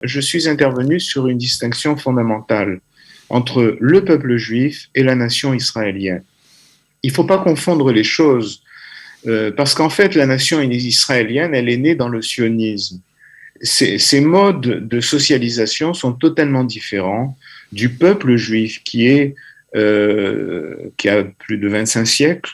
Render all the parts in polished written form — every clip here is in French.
je suis intervenu sur une distinction fondamentale entre le peuple juif et la nation israélienne. Il ne faut pas confondre les choses, parce qu'en fait, la nation israélienne, elle est née dans le sionisme. Ces modes de socialisation sont totalement différents du peuple juif qui a plus de 25 siècles.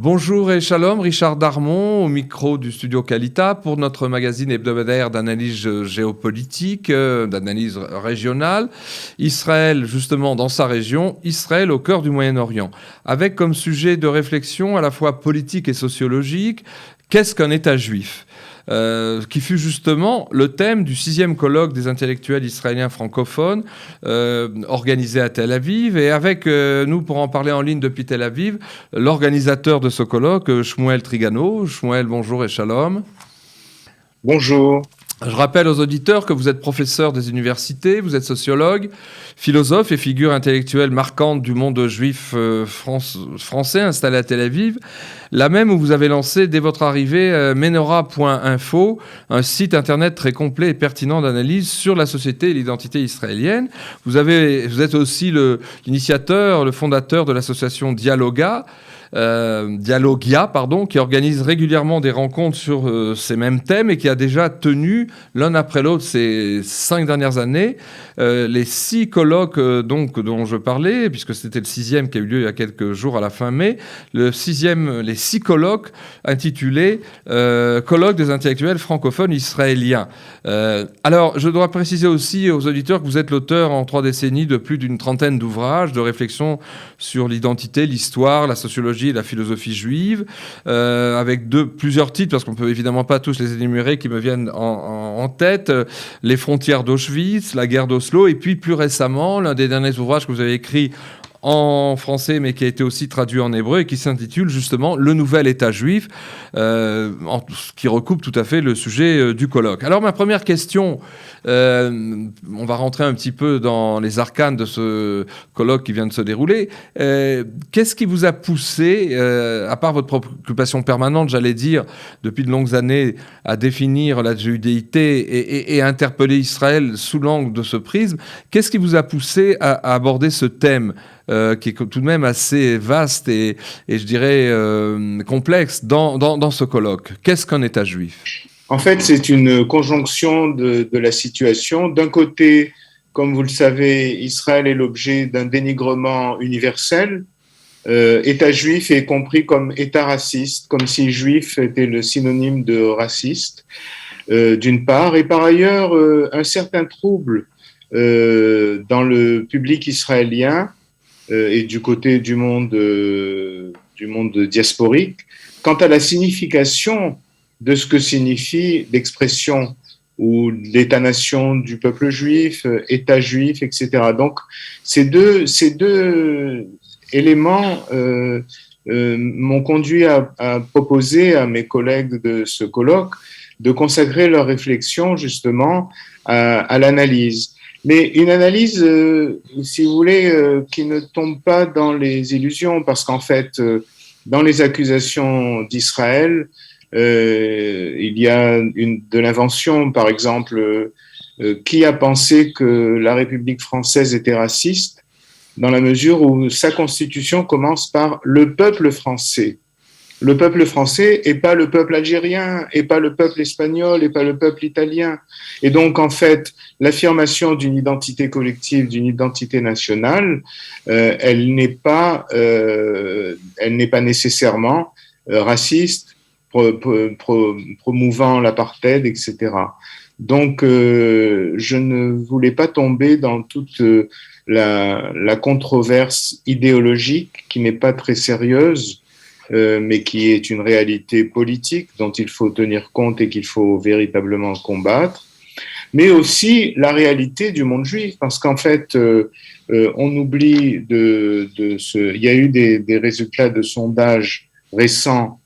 Bonjour et shalom, Richard Darmon au micro du studio Kalita pour notre magazine hebdomadaire d'analyse géopolitique, d'analyse régionale. Israël, justement, dans sa région, Israël au cœur du Moyen-Orient, avec comme sujet de réflexion à la fois politique et sociologique, qu'est-ce qu'un État juif ? Qui fut justement le thème du 6e colloque des intellectuels israéliens francophones organisé à Tel Aviv. Et avec nous, pour en parler en ligne depuis Tel Aviv, l'organisateur de ce colloque, Shmuel Trigano. Shmuel, bonjour et shalom. Bonjour. Je rappelle aux auditeurs que vous êtes professeur des universités, vous êtes sociologue, philosophe et figure intellectuelle marquante du monde juif français installé à Tel Aviv, là même où vous avez lancé dès votre arrivée Menorah.info, un site internet très complet et pertinent d'analyse sur la société et l'identité israélienne. Vous êtes aussi l'initiateur, le fondateur de l'association Dialogia, qui organise régulièrement des rencontres sur ces mêmes thèmes et qui a déjà tenu l'un après l'autre ces 5 dernières années les 6 colloques dont je parlais, puisque c'était le 6e qui a eu lieu il y a quelques jours à la fin mai, les 6 colloques intitulés Colloque des intellectuels francophones israéliens. Alors, je dois préciser aussi aux auditeurs que vous êtes l'auteur en 3 décennies de plus d'une trentaine d'ouvrages de réflexion sur l'identité, l'histoire, la sociologie et la philosophie juive, avec plusieurs titres, parce qu'on ne peut évidemment pas tous les énumérer, qui me viennent en tête, Les frontières d'Auschwitz, La guerre d'Oslo, et puis plus récemment, l'un des derniers ouvrages que vous avez écrit en français, mais qui a été aussi traduit en hébreu et qui s'intitule justement « Le nouvel État juif », qui recoupe tout à fait le sujet du colloque. Alors ma première question, on va rentrer un petit peu dans les arcanes de ce colloque qui vient de se dérouler. Qu'est-ce qui vous a poussé, à part votre préoccupation permanente, j'allais dire, depuis de longues années, à définir la judéité et à interpeller Israël sous l'angle de ce prisme, qu'est-ce qui vous a poussé à aborder ce thème qui est tout de même assez vaste et je dirais complexe dans ce colloque? Qu'est-ce qu'un État juif ? En fait, c'est une conjonction de la situation. D'un côté, comme vous le savez, Israël est l'objet d'un dénigrement universel. État juif est compris comme État raciste, comme si juif était le synonyme de raciste, d'une part. Et par ailleurs, un certain trouble dans le public israélien et du côté du monde diasporique quant à la signification de ce que signifie l'expression ou l'État-nation du peuple juif, État juif, etc. Donc, ces deux éléments m'ont conduit à proposer à mes collègues de ce colloque de consacrer leur réflexion justement à l'analyse. Mais une analyse, si vous voulez, qui ne tombe pas dans les illusions, parce qu'en fait, dans les accusations d'Israël, il y a de l'invention, par exemple, qui a pensé que la République française était raciste, dans la mesure où sa constitution commence par le peuple français. Le peuple français et pas le peuple algérien, et pas le peuple espagnol, et pas le peuple italien. Et donc, en fait, l'affirmation d'une identité collective, d'une identité nationale, elle n'est pas nécessairement raciste, promouvant l'apartheid, etc. Donc, je ne voulais pas tomber dans toute la controverse idéologique qui n'est pas très sérieuse, mais qui est une réalité politique dont il faut tenir compte et qu'il faut véritablement combattre, mais aussi la réalité du monde juif, parce qu'en fait, on oublie il y a eu des résultats de sondages récents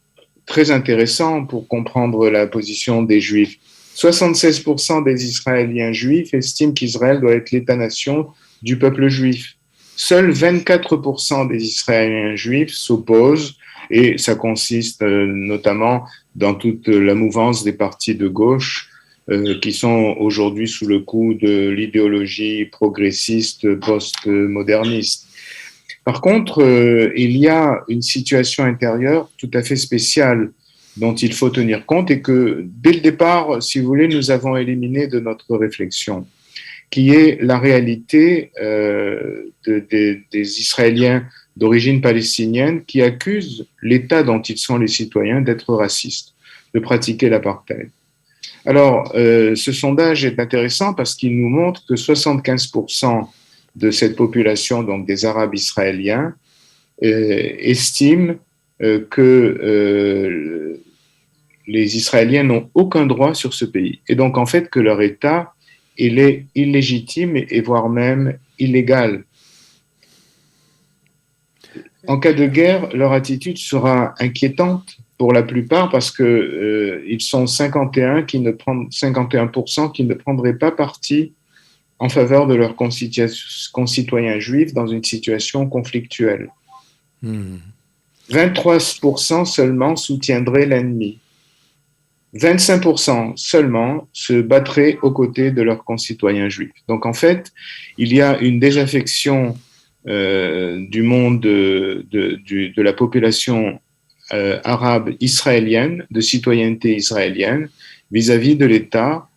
très intéressants pour comprendre la position des Juifs. 76% des Israéliens juifs estiment qu'Israël doit être l'État-nation du peuple juif. Seuls 24% des Israéliens juifs s'opposent, et ça consiste notamment dans toute la mouvance des partis de gauche qui sont aujourd'hui sous le coup de l'idéologie progressiste post-moderniste. Par contre, il y a une situation intérieure tout à fait spéciale dont il faut tenir compte et que, dès le départ, si vous voulez, nous avons éliminé de notre réflexion, qui est la réalité des Israéliens d'origine palestinienne qui accusent l'État dont ils sont les citoyens d'être raciste, de pratiquer l'apartheid. Alors, ce sondage est intéressant parce qu'il nous montre que 75% de cette population, donc des Arabes israéliens, estiment que les Israéliens n'ont aucun droit sur ce pays. Et donc, en fait, que leur État, il est illégitime et voire même illégal. En cas de guerre, leur attitude sera inquiétante pour la plupart parce que ils sont 51% qui ne prendraient pas parti en faveur de leurs concitoyens juifs dans une situation conflictuelle. 23% seulement soutiendraient l'ennemi. 25% seulement se battraient aux côtés de leurs concitoyens juifs. Donc en fait, il y a une désaffection du monde de la population arabe israélienne, de citoyenneté israélienne, vis-à-vis de l'État,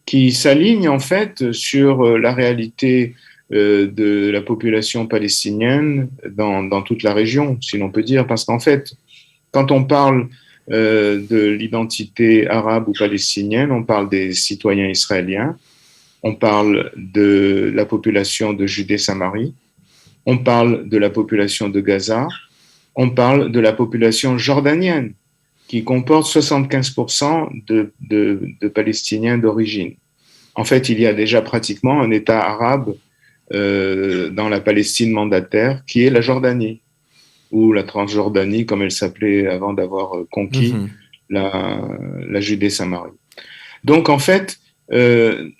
qui s'aligne en fait sur la réalité de la population palestinienne dans toute la région, si l'on peut dire, parce qu'en fait, quand on parle de l'identité arabe ou palestinienne, on parle des citoyens israéliens, on parle de la population de Judée-Samarie, on parle de la population de Gaza, on parle de la population jordanienne, qui comporte 75% de Palestiniens d'origine. En fait, il y a déjà pratiquement un État arabe dans la Palestine mandataire, qui est la Jordanie, ou la Transjordanie, comme elle s'appelait avant d'avoir conquis la Judée-Samarie. Donc, en fait,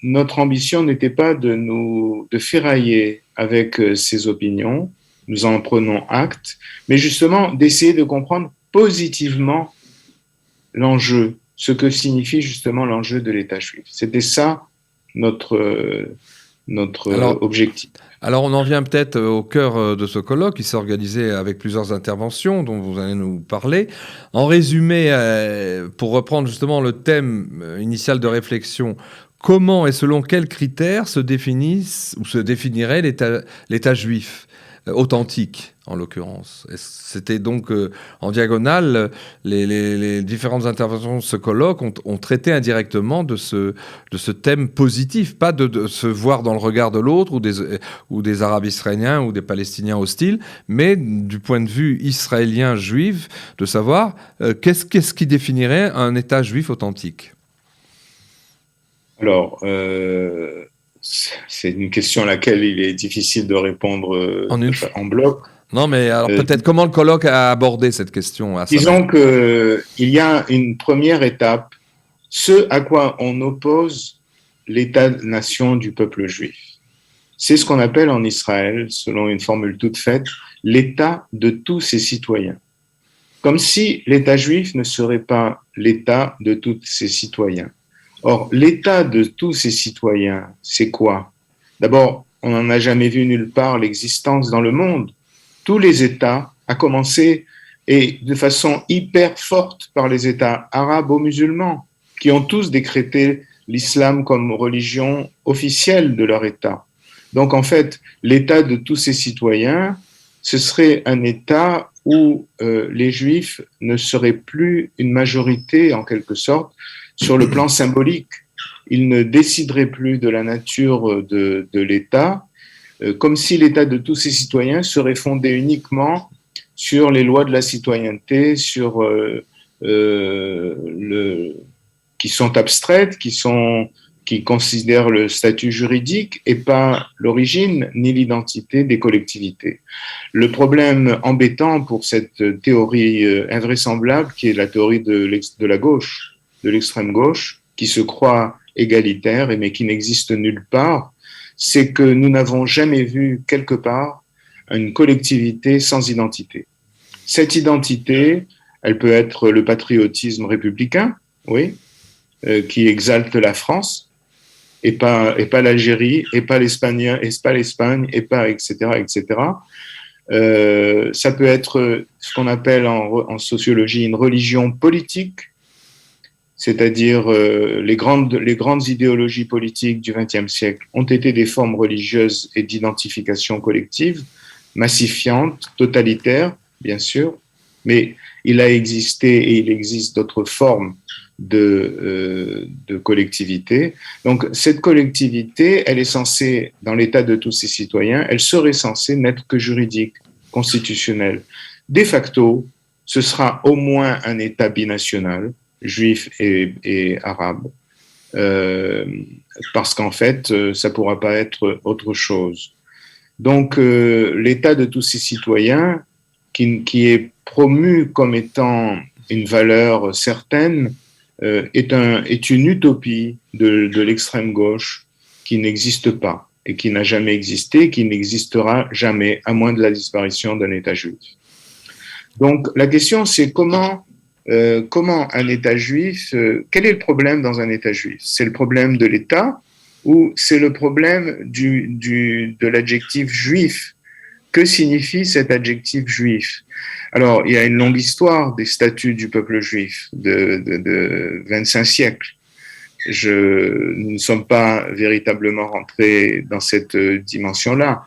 notre ambition n'était pas de ferrailler avec ces opinions, nous en prenons acte, mais justement d'essayer de comprendre positivement l'enjeu, ce que signifie justement l'enjeu de l'État juif. C'était ça notre objectif. Alors on en vient peut-être au cœur de ce colloque qui s'est organisé avec plusieurs interventions dont vous allez nous parler. En résumé, pour reprendre justement le thème initial de réflexion, comment et selon quels critères se définissent ou se définirait l'État juif authentique, en l'occurrence. C'était donc en diagonale, les différentes interventions de ce colloque ont traité indirectement de ce thème positif, pas de se voir dans le regard de l'autre ou des Arabes israéliens ou des Palestiniens hostiles, mais du point de vue israélien juif, de savoir qu'est-ce qui définirait un État juif authentique. Alors, c'est une question à laquelle il est difficile de répondre en bloc. Non, mais alors peut-être comment le colloque a abordé cette question disons qu'il y a une première étape, ce à quoi on oppose l'État-nation du peuple juif. C'est ce qu'on appelle en Israël, selon une formule toute faite, l'État de tous ses citoyens. Comme si l'État juif ne serait pas l'État de tous ses citoyens. Or, l'État de tous ces citoyens, c'est quoi? D'abord, on n'en a jamais vu nulle part l'existence dans le monde. Tous les États, à commencer, et de façon hyper forte par les États arabo-musulmans, qui ont tous décrété l'islam comme religion officielle de leur État. Donc, en fait, l'État de tous ces citoyens, ce serait un État où les Juifs ne seraient plus une majorité, en quelque sorte, sur le plan symbolique. Ils ne décideraient plus de la nature de l'État, comme si l'État de tous ses citoyens serait fondé uniquement sur les lois de la citoyenneté, qui sont abstraites, qui considèrent le statut juridique et pas l'origine ni l'identité des collectivités. Le problème embêtant pour cette théorie invraisemblable, qui est la théorie de la gauche, de l'extrême gauche, qui se croit égalitaire, mais qui n'existe nulle part, c'est que nous n'avons jamais vu quelque part une collectivité sans identité. Cette identité, Elle peut être le patriotisme républicain, oui, qui exalte la France, et pas l'Algérie, et pas l'Espagne, et pas etc. etc. Ça peut être ce qu'on appelle en sociologie une religion politique, c'est-à-dire les grandes idéologies politiques du XXe siècle ont été des formes religieuses et d'identification collective, massifiantes, totalitaires, bien sûr, mais il a existé et il existe d'autres formes de collectivité. Donc cette collectivité, elle est censée, dans l'état de tous ses citoyens, elle serait censée n'être que juridique, constitutionnelle. De facto, ce sera au moins un état binational, juif et arabe, parce qu'en fait, ça ne pourra pas être autre chose. Donc, l'état de tous ces citoyens, qui est promu comme étant une valeur certaine, est une utopie de l'extrême gauche qui n'existe pas et qui n'a jamais existé, qui n'existera jamais, à moins de la disparition d'un État juif. Donc, la question, c'est comment un État juif, quel est le problème dans un État juif? C'est le problème de l'État ou c'est le problème de l'adjectif juif? Que signifie cet adjectif juif? Alors, il y a une longue histoire des statuts du peuple juif de 25 siècles. Nous ne sommes pas véritablement rentrés dans cette dimension-là.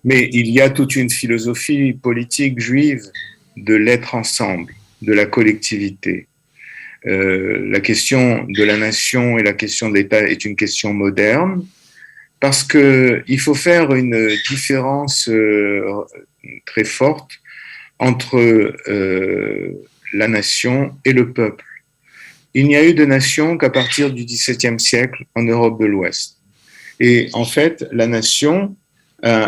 Mais il y a toute une philosophie politique juive de l'être ensemble, de la collectivité. La question de la nation et la question de l'État est une question moderne parce qu'il faut faire une différence très forte entre la nation et le peuple. Il n'y a eu de nation qu'à partir du XVIIe siècle en Europe de l'Ouest. Et en fait, la nation est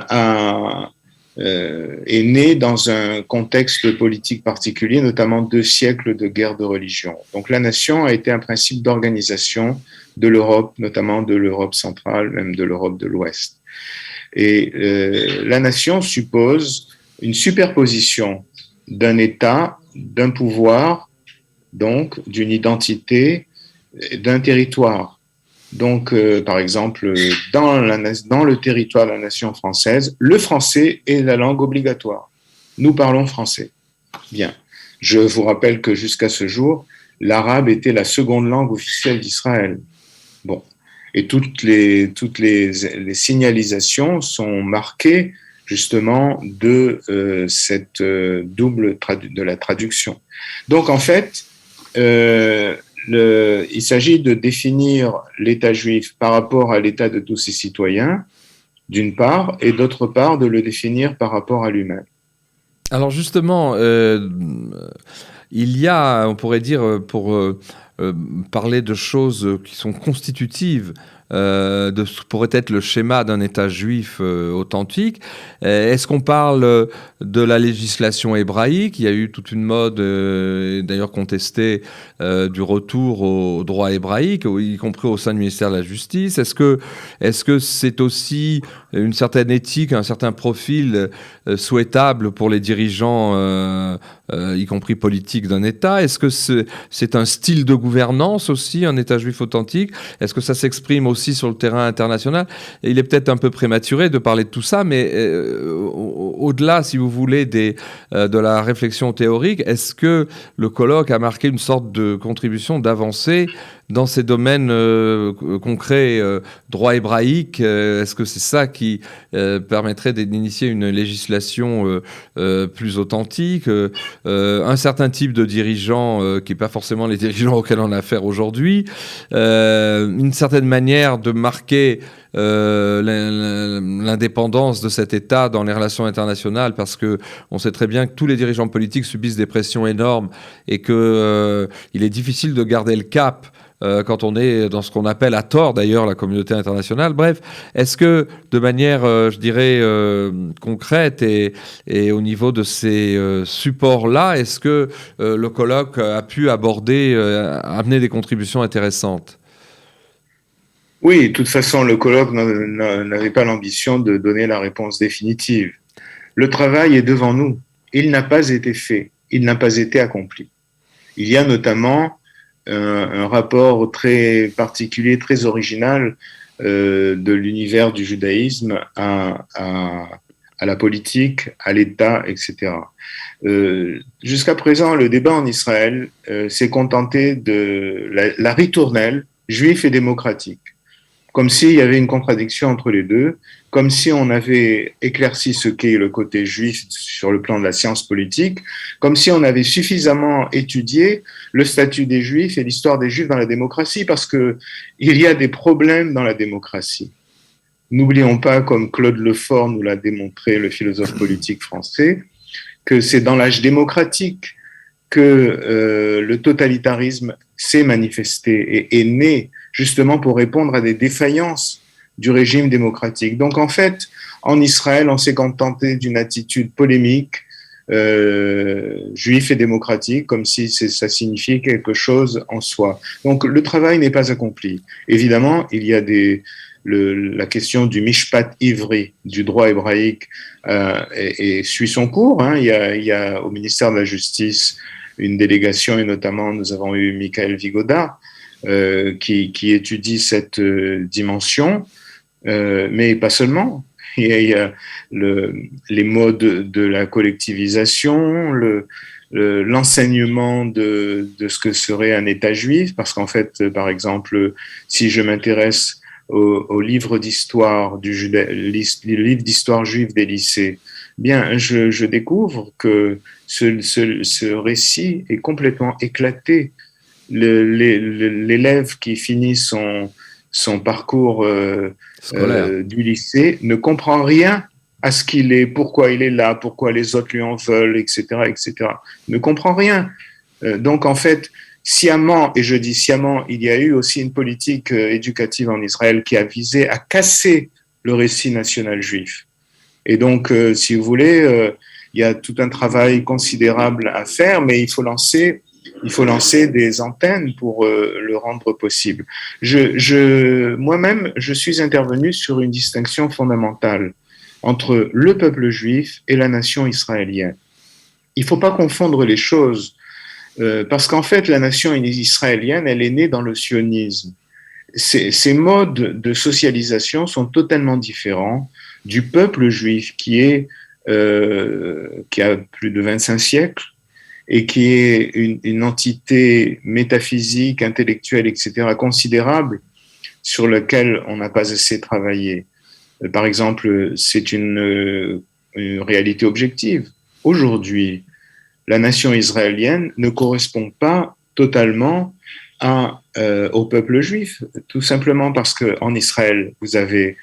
née dans un contexte politique particulier, notamment 2 siècles de guerre de religion. Donc la nation a été un principe d'organisation de l'Europe, notamment de l'Europe centrale, même de l'Europe de l'Ouest. Et la nation suppose une superposition d'un État, d'un pouvoir, donc d'une identité, d'un territoire. Donc, par exemple, dans le territoire de la nation française, le français est la langue obligatoire. Nous parlons français. Bien. Je vous rappelle que jusqu'à ce jour, l'arabe était la seconde langue officielle d'Israël. Bon. Et toutes les signalisations sont marquées justement de cette double de la traduction. Donc, en fait, il s'agit de définir l'État juif par rapport à l'État de tous ses citoyens, d'une part, et d'autre part, de le définir par rapport à lui-même. Alors justement, il y a, on pourrait dire, pour parler de choses qui sont constitutives, de ce pourrait être le schéma d'un État juif authentique. Est-ce qu'on parle de la législation hébraïque? Il y a eu toute une mode, d'ailleurs contestée, du retour au droit hébraïque, y compris au sein du ministère de la Justice. Est-ce que c'est aussi une certaine éthique, un certain profil souhaitable pour les dirigeants, y compris politiques d'un État? Est-ce que c'est un style de gouvernance aussi, un État juif authentique? Est-ce que ça s'exprime aussi sur le terrain international? Et il est peut-être un peu prématuré de parler de tout ça, mais au-delà, si vous voulez, de la réflexion théorique, est-ce que le colloque a marqué une sorte de contribution, d'avancée dans ces domaines concrets, droit hébraïque? Est-ce que c'est ça qui permettrait d'initier une législation plus authentique, un certain type de dirigeants qui n'est pas forcément les dirigeants auxquels on a affaire aujourd'hui, une certaine manière de marquer l'indépendance de cet État dans les relations internationales, parce qu'on sait très bien que tous les dirigeants politiques subissent des pressions énormes et qu'il est difficile de garder le cap quand on est dans ce qu'on appelle à tort d'ailleurs la communauté internationale. Bref, est-ce que de manière, je dirais, concrète et au niveau de ces supports-là, est-ce que le colloque a pu aborder, amener des contributions intéressantes? Oui, de toute façon, le colloque n'avait pas l'ambition de donner la réponse définitive. Le travail est devant nous. Il n'a pas été fait. il n'a pas été accompli. Il y a notamment un rapport très particulier, très original de l'univers du judaïsme à la politique, à l'État, etc. Jusqu'à présent, le débat en Israël s'est contenté de la ritournelle juif et démocratique, comme s'il y avait une contradiction entre les deux, comme si on avait éclairci ce qu'est le côté juif sur le plan de la science politique, comme si on avait suffisamment étudié le statut des juifs et l'histoire des juifs dans la démocratie, parce que il y a des problèmes dans la démocratie. N'oublions pas, comme Claude Lefort nous l'a démontré, le philosophe politique français, que c'est dans l'âge démocratique que le totalitarisme s'est manifesté et est né justement pour répondre à des défaillances du régime démocratique. Donc en fait, en Israël, on s'est contenté d'une attitude polémique, juif et démocratique, comme si ça signifiait quelque chose en soi. Donc le travail n'est pas accompli. Évidemment, il y a la question du mishpat ivri, du droit hébraïque, et suit son cours. Hein. Il y a au ministère de la Justice une délégation, et notamment nous avons eu Michael Vigoda, qui étudie cette dimension, mais pas seulement. Il y a les modes de la collectivisation, l'enseignement de ce que serait un État juif, parce qu'en fait, par exemple, si je m'intéresse au livre d'histoire le livre d'histoire juive des lycées, bien, je découvre que ce récit est complètement éclaté. L'élève qui finit son parcours du lycée ne comprend rien à ce qu'il est, pourquoi il est là, pourquoi les autres lui en veulent, etc., etc. Ne comprend rien. Donc, en fait, sciemment, et je dis sciemment, il y a eu aussi une politique éducative en Israël qui a visé à casser le récit national juif. Et donc, si vous voulez, il y a tout un travail considérable à faire, mais il faut lancer des antennes pour le rendre possible. Moi-même, je suis intervenu sur une distinction fondamentale entre le peuple juif et la nation israélienne. Il ne faut pas confondre les choses, parce qu'en fait, la nation israélienne, elle est née dans le sionisme. Ces modes de socialisation sont totalement différents du peuple juif qui a plus de 25 siècles et qui est une entité métaphysique, intellectuelle, etc., considérable, sur laquelle on n'a pas assez travaillé. Par exemple, c'est une réalité objective. Aujourd'hui, la nation israélienne ne correspond pas totalement au peuple juif, tout simplement parce qu'en Israël, vous avez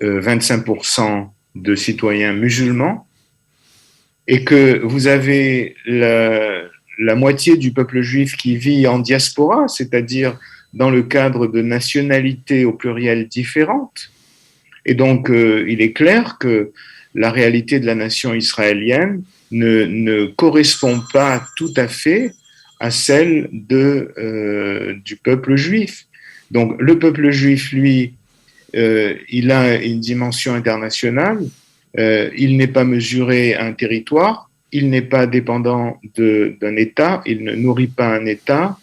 25% de citoyens musulmans et que vous avez la moitié du peuple juif qui vit en diaspora, c'est-à-dire dans le cadre de nationalités au pluriel différentes. Et donc, il est clair que la réalité de la nation israélienne ne correspond pas tout à fait à celle du peuple juif. Donc, le peuple juif, lui, il a une dimension internationale, il n'est pas mesuré à un territoire, il n'est pas dépendant d'un État, il ne nourrit pas un État,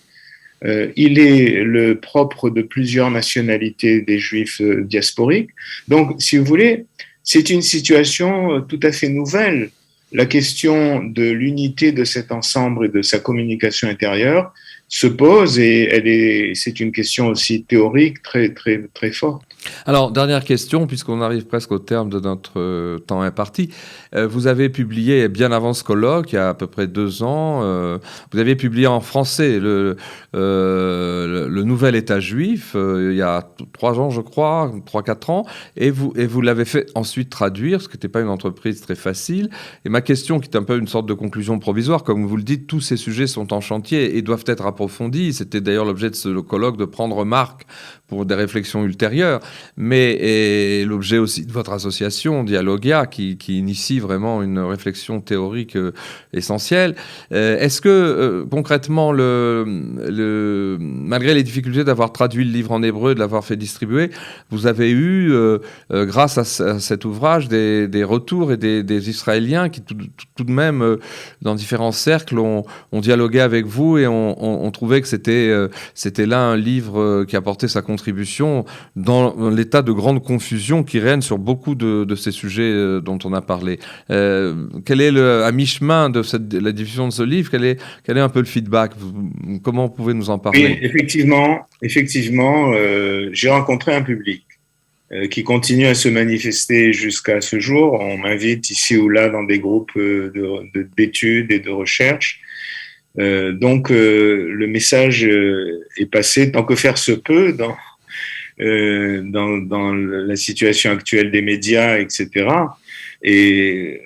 il est le propre de plusieurs nationalités des Juifs diasporiques. Donc, si vous voulez, c'est une situation tout à fait nouvelle. La question de l'unité de cet ensemble et de sa communication intérieure se pose et c'est une question aussi théorique très, très, très forte. Alors, dernière question, puisqu'on arrive presque au terme de notre temps imparti. Vous avez publié, bien avant ce colloque, il y a à peu près 2 ans, vous avez publié en français le Nouvel État juif, il y a 3 ans, je crois, 3-4 ans, et vous l'avez fait ensuite traduire, ce qui n'était pas une entreprise très facile. Et ma question, qui est un peu une sorte de conclusion provisoire, comme vous le dites, tous ces sujets sont en chantier et doivent être approfondis. C'était d'ailleurs l'objet de ce colloque, de prendre marque pour des réflexions ultérieures. mais est l'objet aussi de votre association Dialogia, qui initie vraiment une réflexion théorique essentielle. Est-ce que concrètement, malgré les difficultés d'avoir traduit le livre en hébreu, de l'avoir fait distribuer, vous avez eu, grâce à cet ouvrage, des retours et des Israéliens qui tout de même, dans différents cercles, ont dialogué avec vous et ont trouvé que c'était là un livre qui apportait sa contribution dans l'état de grande confusion qui règne sur beaucoup de ces sujets dont on a parlé. Quel est à mi-chemin de la diffusion de ce livre, quel est un peu le feedback? Comment vous pouvez nous en parler? Oui, effectivement, j'ai rencontré un public qui continue à se manifester jusqu'à ce jour. On m'invite ici ou là dans des groupes d'études et de recherche. Donc, le message est passé tant que faire se peut dans la situation actuelle des médias, etc. Et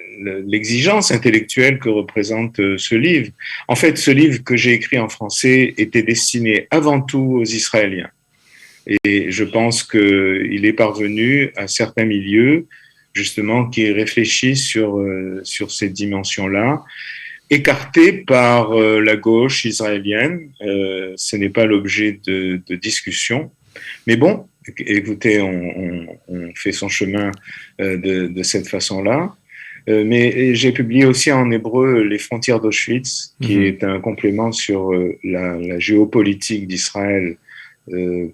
l'exigence intellectuelle que représente ce livre. En fait, ce livre que j'ai écrit en français était destiné avant tout aux Israéliens. Et je pense qu'il est parvenu à certains milieux, justement, qui réfléchissent sur ces dimensions-là, écartés par la gauche israélienne. Ce n'est pas l'objet de discussion. Mais bon, écoutez, on fait son chemin de cette façon-là. Mais j'ai publié aussi en hébreu Les frontières d'Auschwitz, qui est un complément sur la géopolitique d'Israël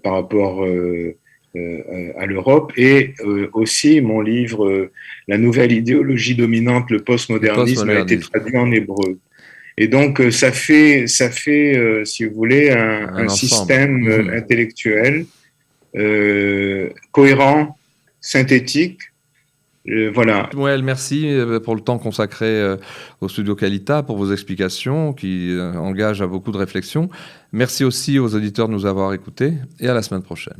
par rapport à l'Europe, et aussi mon livre La nouvelle idéologie dominante, le postmodernisme, a été traduit en hébreu. Et donc ça fait si vous voulez, un système intellectuel cohérent, synthétique. Voilà. Well, merci pour le temps consacré au Studio Qualita, pour vos explications qui engagent à beaucoup de réflexions. Merci aussi aux auditeurs de nous avoir écoutés et à la semaine prochaine.